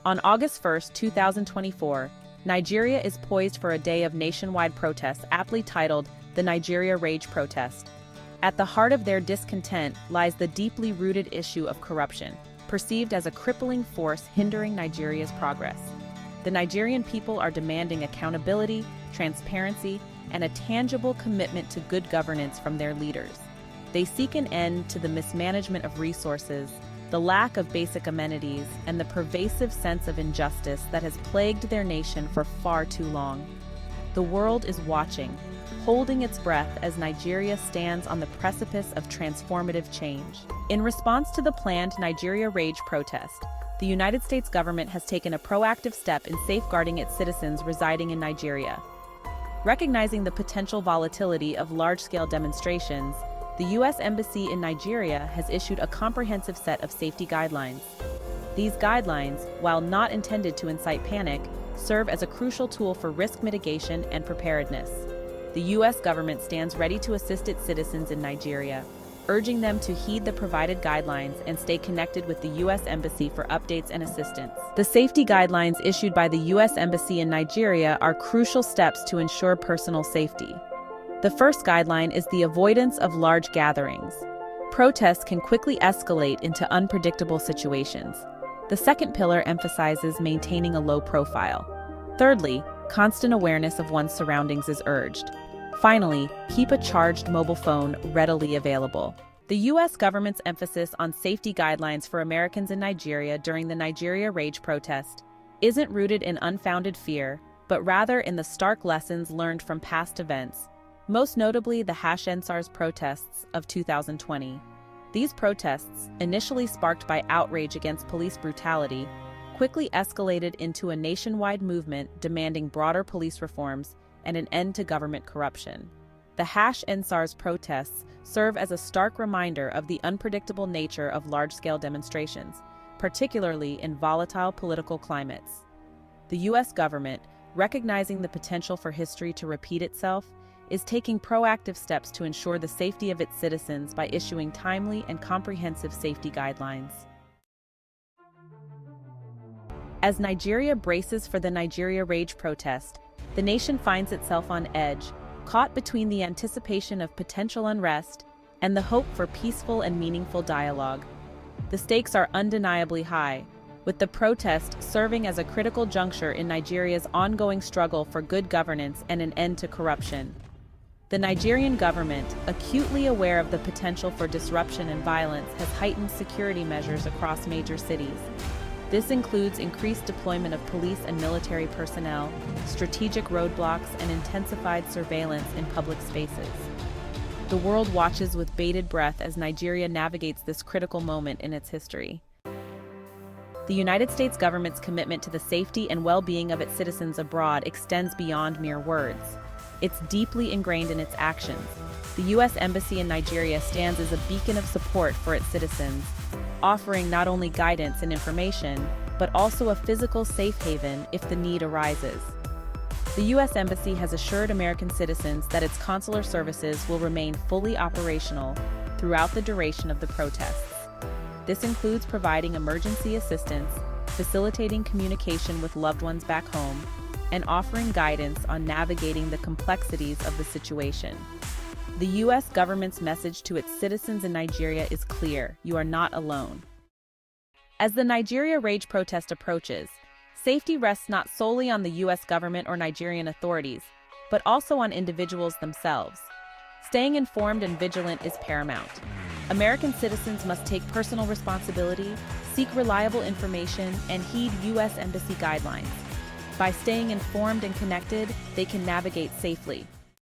On August 1, 2024, Nigeria is poised for a day of nationwide protests aptly titled the Nigeria Rage Protest. At the heart of their discontent lies the deeply rooted issue of corruption, perceived as a crippling force hindering Nigeria's progress. The Nigerian people are demanding accountability, transparency, and a tangible commitment to good governance from their leaders. They seek an end to the mismanagement of resources, the lack of basic amenities, and the pervasive sense of injustice that has plagued their nation for far too long. The world is watching, holding its breath as Nigeria stands on the precipice of transformative change. In response to the planned Nigeria Rage protest, the United States government has taken a proactive step in safeguarding its citizens residing in Nigeria. Recognizing the potential volatility of large-scale demonstrations, the U.S. Embassy in Nigeria has issued a comprehensive set of safety guidelines. These guidelines, while not intended to incite panic, serve as a crucial tool for risk mitigation and preparedness. The U.S. government stands ready to assist its citizens in Nigeria, urging them to heed the provided guidelines and stay connected with the U.S. Embassy for updates and assistance. The safety guidelines issued by the U.S. Embassy in Nigeria are crucial steps to ensure personal safety. The first guideline is the avoidance of large gatherings. Protests can quickly escalate into unpredictable situations. The second pillar emphasizes maintaining a low profile. Thirdly, constant awareness of one's surroundings is urged. Finally, keep a charged mobile phone readily available. The U.S. government's emphasis on safety guidelines for Americans in Nigeria during the Nigeria Rage protest isn't rooted in unfounded fear, but rather in the stark lessons learned from past events, most notably the #EndSARS protests of 2020. These protests, initially sparked by outrage against police brutality, quickly escalated into a nationwide movement demanding broader police reforms and an end to government corruption. The #EndSARS protests serve as a stark reminder of the unpredictable nature of large-scale demonstrations, particularly in volatile political climates. The U.S. government, recognizing the potential for history to repeat itself, is taking proactive steps to ensure the safety of its citizens by issuing timely and comprehensive safety guidelines. As Nigeria braces for the Nigeria Rage protest, the nation finds itself on edge, caught between the anticipation of potential unrest and the hope for peaceful and meaningful dialogue. The stakes are undeniably high, with the protest serving as a critical juncture in Nigeria's ongoing struggle for good governance and an end to corruption. The Nigerian government, acutely aware of the potential for disruption and violence, has heightened security measures across major cities. This includes increased deployment of police and military personnel, strategic roadblocks, and intensified surveillance in public spaces. The world watches with bated breath as Nigeria navigates this critical moment in its history. The United States government's commitment to the safety and well-being of its citizens abroad extends beyond mere words. It's deeply ingrained in its actions. The U.S. Embassy in Nigeria stands as a beacon of support for its citizens, offering not only guidance and information, but also a physical safe haven if the need arises. The U.S. Embassy has assured American citizens that its consular services will remain fully operational throughout the duration of the protests. This includes providing emergency assistance, facilitating communication with loved ones back home, and offering guidance on navigating the complexities of the situation. The U.S. government's message to its citizens in Nigeria is clear: you are not alone. As the Nigeria Rage protest approaches, safety rests not solely on the U.S. government or Nigerian authorities, but also on individuals themselves. Staying informed and vigilant is paramount. American citizens must take personal responsibility, seek reliable information, and heed U.S. Embassy guidelines. By staying informed and connected, they can navigate safely.